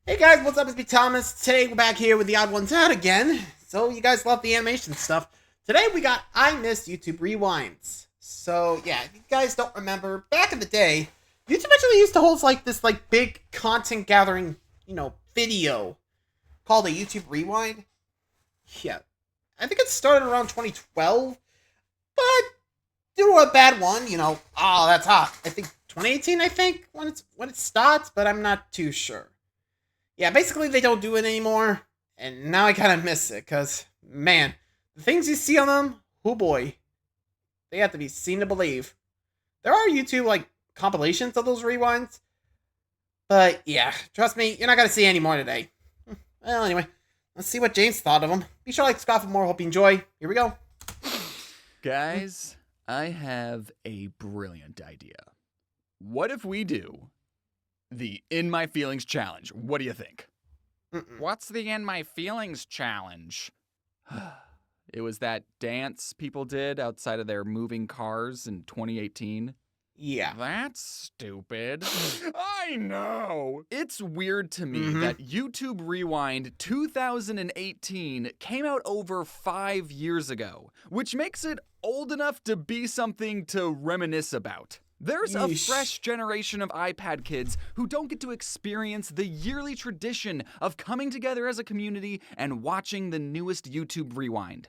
Hey guys, what's up? It's me, Thomas. Today we're back here with the Odd Ones Out again. So you guys love the animation stuff. Today we got I Missed YouTube Rewinds. So yeah, if you guys don't remember, back in the day, YouTube actually used to hold this big content gathering, video called a YouTube Rewind. Yeah, I think it started around 2012, but due to a bad one, oh that's hot. I think 2018. I think when it starts, but I'm not too sure. Yeah, basically they don't do it anymore, and now I kind of miss it, because, man, the things you see on them, oh boy, they have to be seen to believe. There are YouTube, compilations of those rewinds, but yeah, trust me, you're not going to see any more today. Well, anyway, let's see what James thought of them. Be sure to like, subscribe for more, hope you enjoy. Here we go. Guys, I have a brilliant idea. What if we do the In My Feelings challenge? What do you think? What's the In My Feelings challenge? It was that dance people did outside of their moving cars in 2018. Yeah. That's stupid. I know! It's weird to me that YouTube Rewind 2018 came out over 5 years ago, which makes it old enough to be something to reminisce about. There's a fresh generation of iPad kids who don't get to experience the yearly tradition of coming together as a community and watching the newest YouTube Rewind.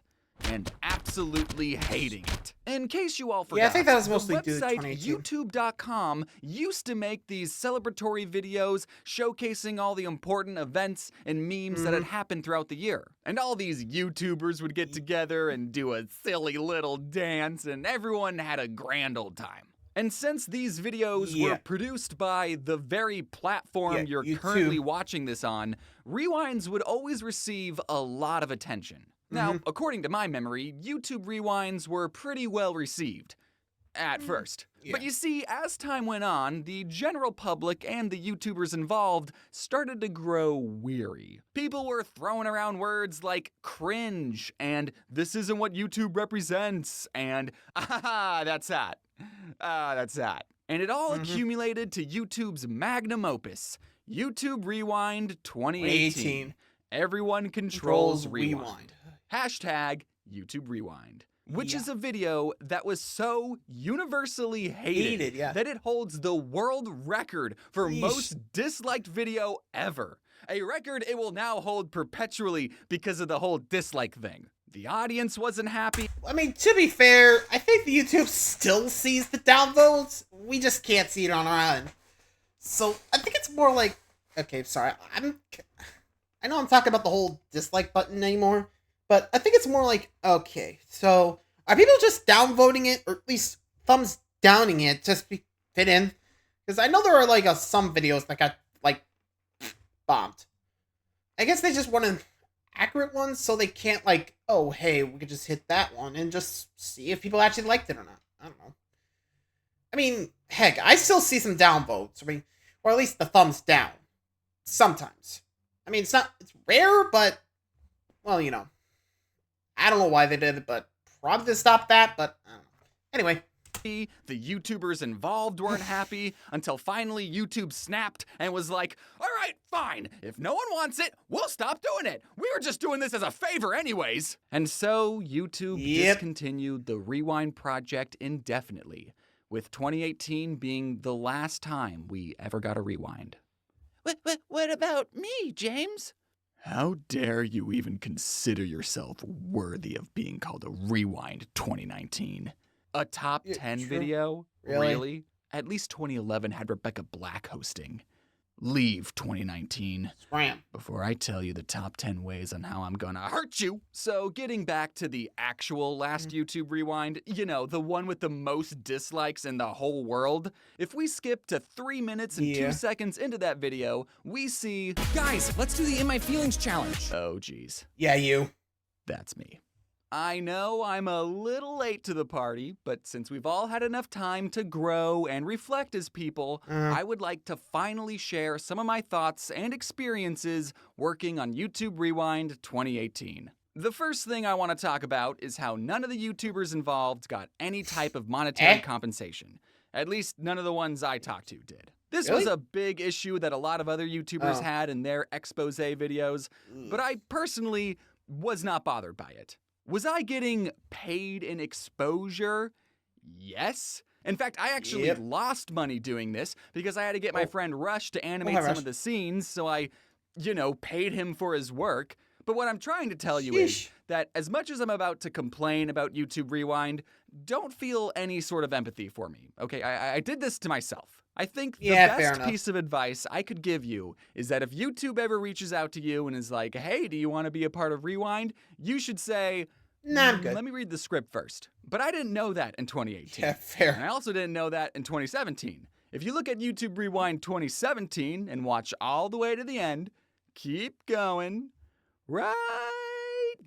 And absolutely hating it. In case you all forgot, Yeah, I think that was mostly the due to website 2018. YouTube.com used to make these celebratory videos showcasing all the important events and memes that had happened throughout the year. And all these YouTubers would get together and do a silly little dance, and everyone had a grand old time. And since these videos were produced by the very platform you're YouTube. currently watching this on, rewinds would always receive a lot of attention. Now, according to my memory, YouTube rewinds were pretty well received at first. But you see, as time went on, the general public and the YouTubers involved started to grow weary. People were throwing around words like cringe and this isn't what YouTube represents and ah, that's that. That's that. And it all accumulated to YouTube's magnum opus, YouTube Rewind 2018. Everyone controls rewind. Hashtag YouTube Rewind. Which is a video that was so universally hated that it holds the world record for most disliked video ever. A record it will now hold perpetually because of the whole dislike thing. The audience wasn't happy. I mean, to be fair, I think the YouTube still sees the downvotes. We just can't see it on our end. So, I think it's more like... Okay, sorry. I know I'm talking about the whole dislike button anymore, but I think it's more like, okay, so are people just downvoting it, or at least thumbs downing it just to fit in? Because I know there are, some videos that got, bombed. I guess they just want an accurate one, so they can't, oh, hey, we could just hit that one and just see if people actually liked it or not. I don't know. I mean, heck, I still see some downvotes. I mean, or at least the thumbs down. Sometimes. I mean, it's rare, but, well, I don't know why they did it, but probably to stop that, but, I don't know. Anyway. The YouTubers involved weren't happy until finally YouTube snapped and was like, all right, fine. If no one wants it, we'll stop doing it. We were just doing this as a favor anyways. And so YouTube discontinued the Rewind project indefinitely, with 2018 being the last time we ever got a rewind. What about me, James? How dare you even consider yourself worthy of being called a Rewind 2019? A top 10 video? Really? At least 2011 had Rebecca Black hosting. Leave 2019. Scram. Before I tell you the top 10 ways on how I'm gonna hurt you. So getting back to the actual last YouTube Rewind, the one with the most dislikes in the whole world, if we skip to 3 minutes and 2 seconds into that video, we see... Guys, let's do the In My Feelings challenge. Oh, geez. Yeah, you. That's me. I know I'm a little late to the party, but since we've all had enough time to grow and reflect as people, I would like to finally share some of my thoughts and experiences working on YouTube Rewind 2018. The first thing I want to talk about is how none of the YouTubers involved got any type of monetary compensation. At least none of the ones I talked to did. This Really? was a big issue that a lot of other YouTubers Oh. had in their expose videos, but I personally was not bothered by it. Was I getting paid in exposure? Yes. In fact, I actually Yep. lost money doing this because I had to get my Oh. friend Rush to animate hi, some Rush. of the scenes, so I, paid him for his work. But what I'm trying to tell you Sheesh. is that as much as I'm about to complain about YouTube Rewind, don't feel any sort of empathy for me, okay? I did this to myself. I think the Yeah, fair best enough. piece of advice I could give you is that if YouTube ever reaches out to you and is like, hey, do you want to be a part of Rewind? You should say, Nah, I'm good. let me read the script first. But I didn't know that in 2018. Yeah, And fair. I also didn't know that in 2017. If you look at YouTube Rewind 2017 and watch all the way to the end, keep going, right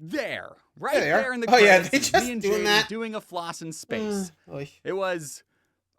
there. Right There they are. there in the Oh, yeah, credits they is just me and doing Jay that? doing a floss in space. Oy. It was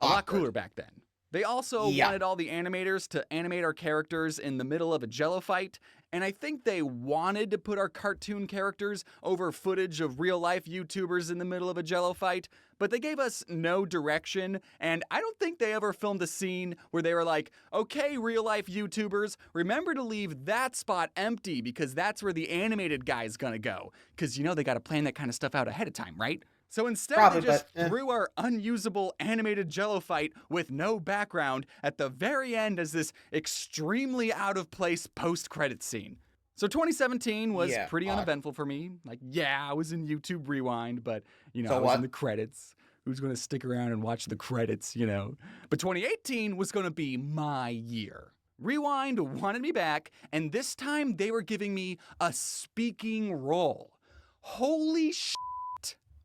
a lot Awkward. cooler back then. They also Yeah. wanted all the animators to animate our characters in the middle of a jello fight, and I think they wanted to put our cartoon characters over footage of real-life YouTubers in the middle of a jello fight, but they gave us no direction, and I don't think they ever filmed a scene where they were like, okay, real-life YouTubers, remember to leave that spot empty because that's where the animated guy's gonna go. Because, they gotta plan that kind of stuff out ahead of time, right? So instead, Probably, they just but, threw our unusable animated jello fight with no background at the very end as this extremely out-of-place post-credit scene. So 2017 was Yeah, pretty odd. uneventful for me. Like, yeah, I was in YouTube Rewind, but, So I was what? in the credits. Who's going to stick around and watch the credits, But 2018 was going to be my year. Rewind wanted me back, and this time they were giving me a speaking role. Holy shit.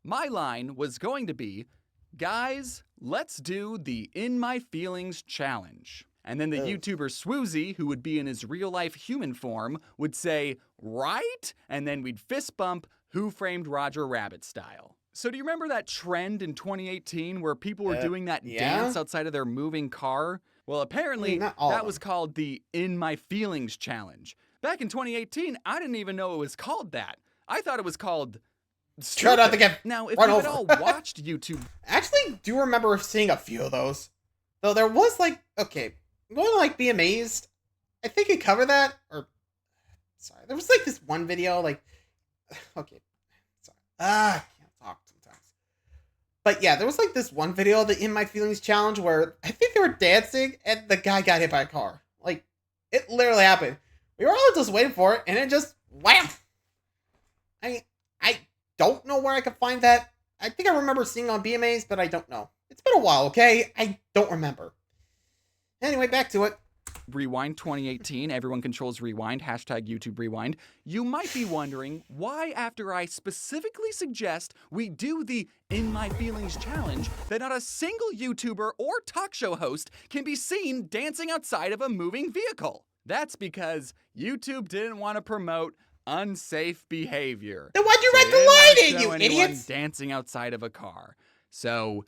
My line was going to be, guys, let's do the In My Feelings challenge. And then the Ugh. YouTuber Swoozy, who would be in his real-life human form, would say, right? And then we'd fist bump Who Framed Roger Rabbit style. So do you remember that trend in 2018 where people were doing that yeah. dance outside of their moving car? Well, apparently not all of that them. was called the In My Feelings challenge. Back in 2018, I didn't even know it was called that. I thought it was called Try not to stupid. get Now, if run you had over. all watched YouTube, I actually do remember seeing a few of those. Though there was okay, I'm going to Be Amazed. I think it covered that. Or, sorry, there was this one video, okay, sorry. I can't talk sometimes. But yeah, there was this one video, the In My Feelings challenge, where I think they were dancing and the guy got hit by a car. It literally happened. We were all just waiting for it and it just wham! I don't know where I could find that. I think I remember seeing it on BMAs, but I don't know. It's been a while, okay? I don't remember. Anyway, back to it. Rewind 2018, everyone controls Rewind, hashtag YouTube Rewind. You might be wondering why, after I specifically suggest we do the In My Feelings challenge, that not a single YouTuber or talk show host can be seen dancing outside of a moving vehicle. That's because YouTube didn't want to promote unsafe behavior. Then why'd you So write they the didn't wanna line in, show you anyone idiots? dancing outside of a car. So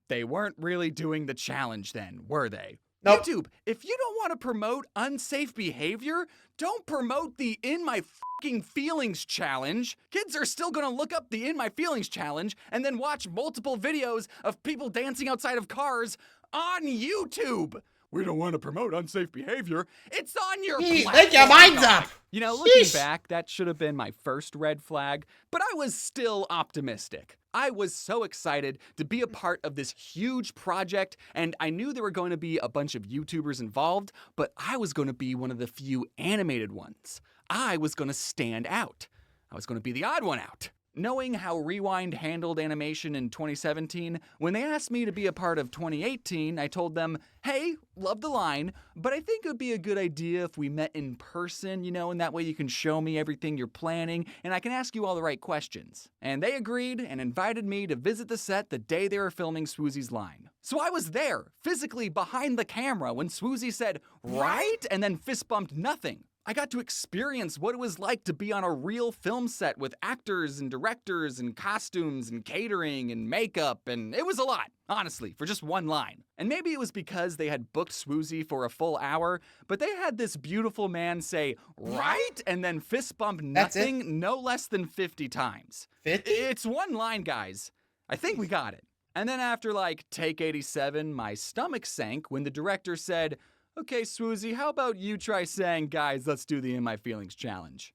they weren't really doing the challenge then, were they? Nope. YouTube, if you don't want to promote unsafe behavior, don't promote the In My Fucking Feelings challenge. Kids are still gonna look up the In My Feelings challenge and then watch multiple videos of people dancing outside of cars on YouTube. We don't want to promote unsafe behavior. It's on your Jeez, platform. make your minds up. Looking Sheesh. back, that should have been my first red flag, but I was still optimistic. I was so excited to be a part of this huge project, and I knew there were going to be a bunch of YouTubers involved, but I was going to be one of the few animated ones. I was going to stand out. I was going to be the odd one out. Knowing how Rewind handled animation in 2017, when they asked me to be a part of 2018, I told them, hey, love the line, but I think it would be a good idea if we met in person, and that way you can show me everything you're planning, and I can ask you all the right questions. And they agreed and invited me to visit the set the day they were filming Swoozy's line. So I was there, physically behind the camera, when Swoozy said, right, and then fist bumped nothing. I got to experience what it was like to be on a real film set with actors and directors and costumes and catering and makeup, and it was a lot, honestly, for just one line. And maybe it was because they had booked Swoozy for a full hour, but they had this beautiful man say, right, and then fist bump That's it? nothing no less than 50 times. 50? It's one line, guys. I think we got it. And then after like take 87, my stomach sank when the director said, "Okay, Swoozy, how about you try saying, 'Guys, let's do the In My Feelings challenge'?"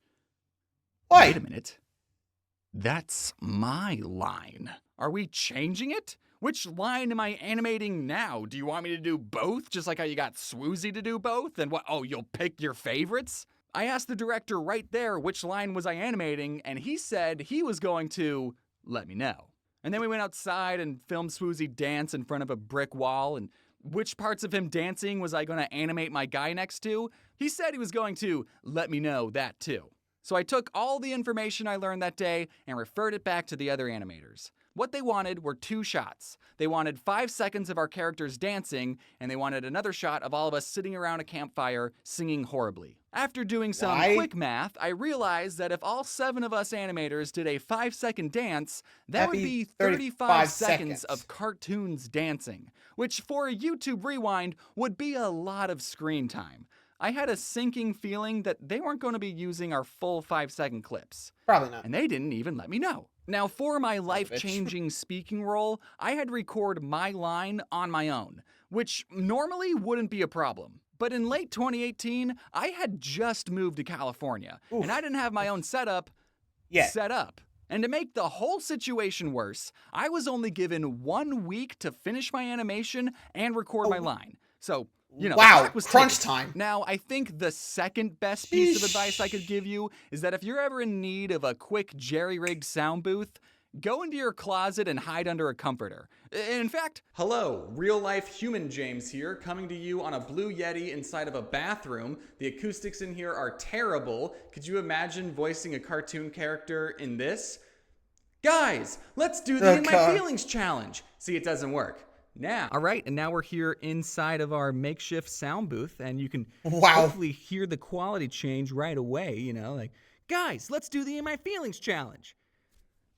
Oi. Wait a minute. That's my line. Are we changing it? Which line am I animating now? Do you want me to do both, just like how you got Swoozy to do both? And what, oh, you'll pick your favorites? I asked the director right there which line was I animating, and he said he was going to let me know. And then we went outside and filmed Swoozy dance in front of a brick wall, and which parts of him dancing was I going to animate my guy next to? He said he was going to let me know that too. So I took all the information I learned that day and referred it back to the other animators. What they wanted were 2 shots. They wanted 5 seconds of our characters dancing, and they wanted another shot of all of us sitting around a campfire singing horribly. After doing some quick math, I realized that if all 7 of us animators did a 5-second dance, that would be 35 seconds of cartoons dancing, which for a YouTube Rewind would be a lot of screen time. I had a sinking feeling that they weren't going to be using our full 5-second clips. Probably not. And they didn't even let me know. Now, for my life-changing speaking role, I had to record my line on my own, which normally wouldn't be a problem. But in late 2018, I had just moved to California, and I didn't have my own setup set up. And to make the whole situation worse, I was only given 1 week to finish my animation and record my line. So, you know, wow, the clock was crunch ticking. time. Now, I think the second best piece of advice I could give you is that if you're ever in need of a quick jerry-rigged sound booth, go into your closet and hide under a comforter. In fact, hello, real-life human James here, coming to you on a Blue Yeti inside of a bathroom. The acoustics in here are terrible. Could you imagine voicing a cartoon character in this? Guys, let's do the In My Feelings challenge. See, it doesn't work. Now. All right, and now we're here inside of our makeshift sound booth, and you can hopefully hear the quality change right away, you know, like, guys, let's do the In My Feelings challenge.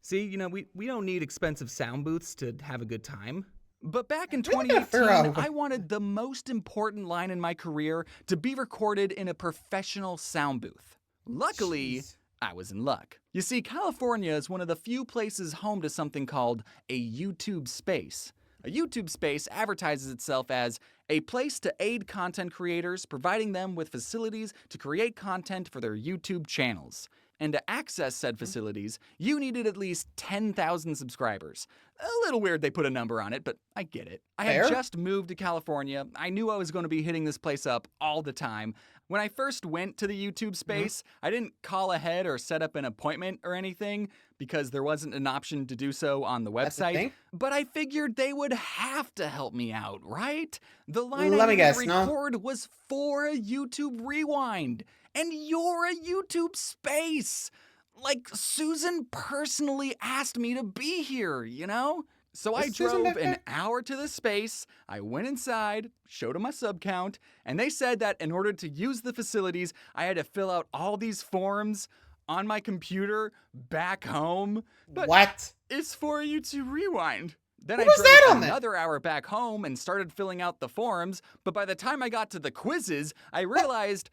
See, you know, we don't need expensive sound booths to have a good time. But back in 2018, I wanted the most important line in my career to be recorded in a professional sound booth. Luckily, I was in luck. You see, California is one of the few places home to something called a YouTube space. A YouTube space advertises itself as a place to aid content creators, providing them with facilities to create content for their YouTube channels. And to access said facilities, you needed at least 10,000 subscribers. A little weird they put a number on it, but I get it. I had just moved to California. I knew I was going to be hitting this place up all the time. When I first went to the YouTube space, I didn't call ahead or set up an appointment or anything because there wasn't an option to do so on the website. But I figured they would have to help me out, right? The line I needed to record was for a YouTube Rewind. And you're a YouTube space. Like, Susan personally asked me to be here, you know? So I drove an hour to the space, I went inside, showed them my sub count, and they said that in order to use the facilities, I had to fill out all these forms on my computer back home. But it's for a YouTube Rewind. Then I drove another hour back home and started filling out the forms, but by the time I got to the quizzes, I realized,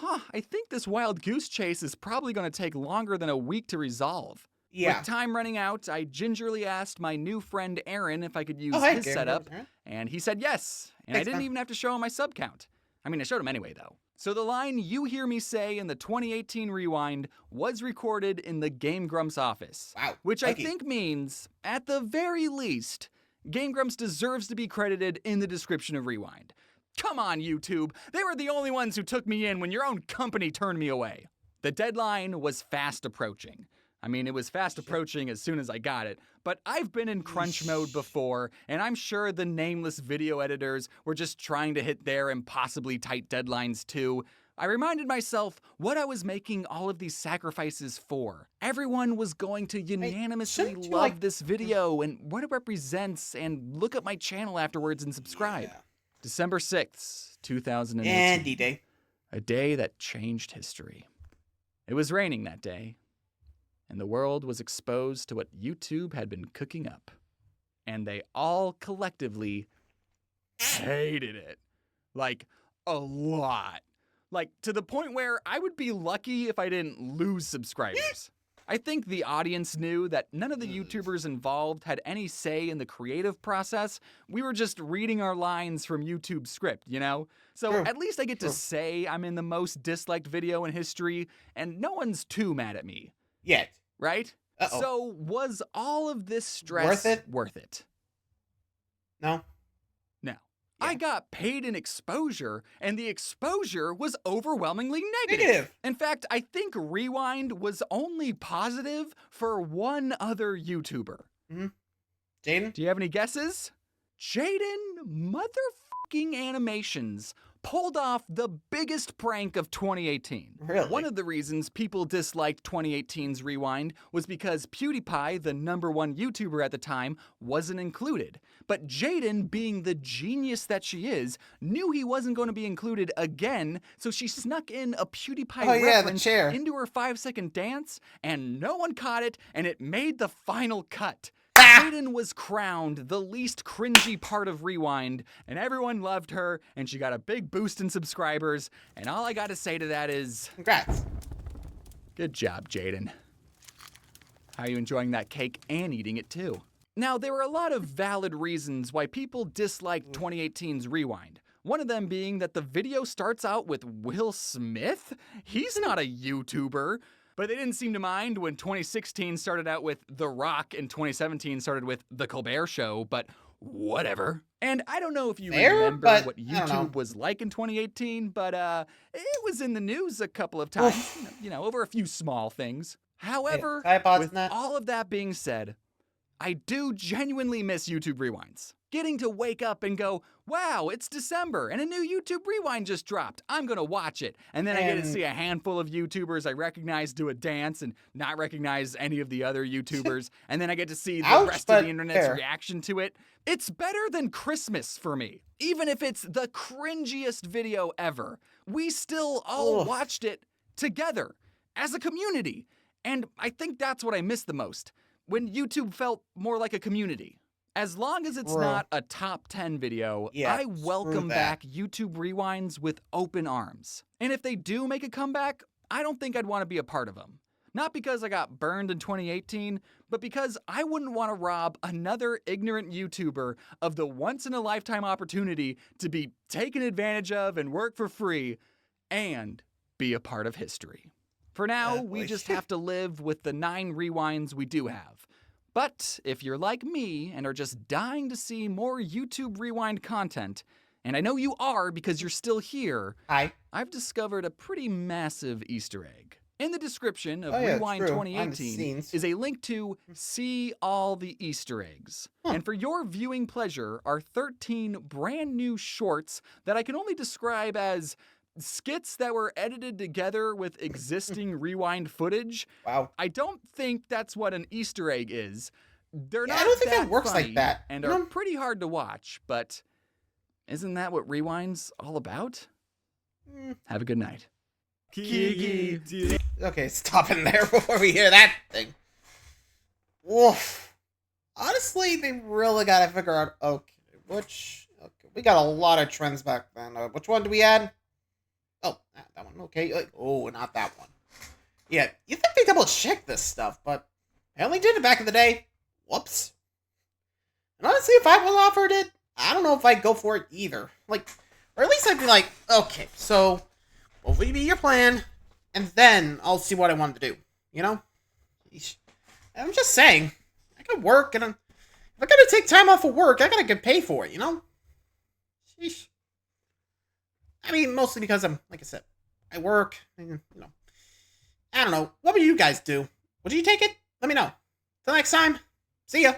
I think this wild goose chase is probably going to take longer than a week to resolve. With time running out, I gingerly asked my new friend Aaron if I could use his setup, and he said yes, and I didn't even have to show him my sub count. I mean, I showed him anyway, though. So the line you hear me say in the 2018 Rewind was recorded in the Game Grumps office. Which I think means, at the very least, Game Grumps deserves to be credited in the description of Rewind. Come on, YouTube. They were the only ones who took me in when your own company turned me away. The deadline was fast approaching. I mean, it was fast approaching as soon as I got it, but I've been in crunch mode before, and I'm sure the nameless video editors were just trying to hit their impossibly tight deadlines too. I reminded myself what I was making all of these sacrifices for. Everyone was going to unanimously love this video and what it represents and look at my channel afterwards and subscribe. December 6th, 2018. And D-Day. A day that changed history. It was raining that day, and the world was exposed to what YouTube had been cooking up. And they all collectively hated it. Like, a lot. Like, to the point where I would be lucky if I didn't lose subscribers. I think the audience knew that none of the YouTubers involved had any say in the creative process. We were just reading our lines from YouTube's script, you know? So True. at least I get to say I'm in the most disliked video in history, and no one's too mad at me. Yet. Right? Uh-oh. So was all of this stress worth it? No. No. Yeah. I got paid in exposure, and the exposure was overwhelmingly negative. Negative. In fact, I think Rewind was only positive for one other YouTuber. Jaden? Do you have any guesses? Jaden motherfucking Animations pulled off the biggest prank of 2018. Really? One of the reasons people disliked 2018's Rewind was because PewDiePie, the #1 YouTuber at the time, wasn't included. But Jaden, being the genius that she is, knew he wasn't going to be included again, so she snuck in a PewDiePie reference into her 5-second dance, and no one caught it, and it made the final cut. Jaden was crowned the least cringy part of Rewind, and everyone loved her, and she got a big boost in subscribers, and all I gotta say to that is... Congrats. Good job, Jaden. How are you enjoying that cake and eating it too? Now, there were a lot of valid reasons why people disliked 2018's Rewind. One of them being that the video starts out with Will Smith? He's not a YouTuber. But they didn't seem to mind when 2016 started out with The Rock and 2017 started with The Colbert Show, but whatever. And I don't know if you remember what YouTube was like in 2018, but it was in the news a couple of times, you know, over a few small things. However, with all of that being said, I do genuinely miss YouTube Rewinds. Getting to wake up and go, wow, it's December and a new YouTube Rewind just dropped. I'm gonna watch it. And then I get to see a handful of YouTubers I recognize do a dance and not recognize any of the other YouTubers. And then I get to see the rest of the internet's reaction to it. It's better than Christmas for me. Even if it's the cringiest video ever, we still all watched it together as a community. And I think that's what I miss the most, when YouTube felt more like a community. As long as it's not a top 10 video, I welcome back YouTube Rewinds with open arms. And if they do make a comeback, I don't think I'd want to be a part of them. Not because I got burned in 2018, but because I wouldn't want to rob another ignorant YouTuber of the once-in-a-lifetime opportunity to be taken advantage of and work for free and be a part of history. For now, we just have to live with the 9 rewinds we do have. But if you're like me and are just dying to see more YouTube Rewind content, and I know you are because you're still here, I've discovered a pretty massive Easter egg. In the description of Rewind 2018 is a link to See All the Easter Eggs. And for your viewing pleasure are 13 brand new shorts that I can only describe as skits that were edited together with existing Rewind footage. Wow. I don't think that's what an Easter egg is. They're not I don't think that that works funny like that. and are pretty hard to watch, but isn't that what Rewind's all about? Have a good night. Okay, stop in there before we hear that thing. Woof. Honestly, they really gotta figure out, we got a lot of trends back then. Which one do we add? Oh, that one. Okay. Oh, not that one. Yeah, you think they double check this stuff, but I only did it back in the day. Whoops. And honestly, if I was offered it, I don't know if I'd go for it either. Like, or at least I'd be like, okay, so what will be your plan? And then I'll see what I want to do. You know? I'm just saying. I gotta work, and if I gotta take time off of work, I gotta get paid for it, you know? Sheesh. I mean, mostly because like I said, I work, and, you know. I don't know. What would you guys do? Would you take it? Let me know. Till next time. See ya.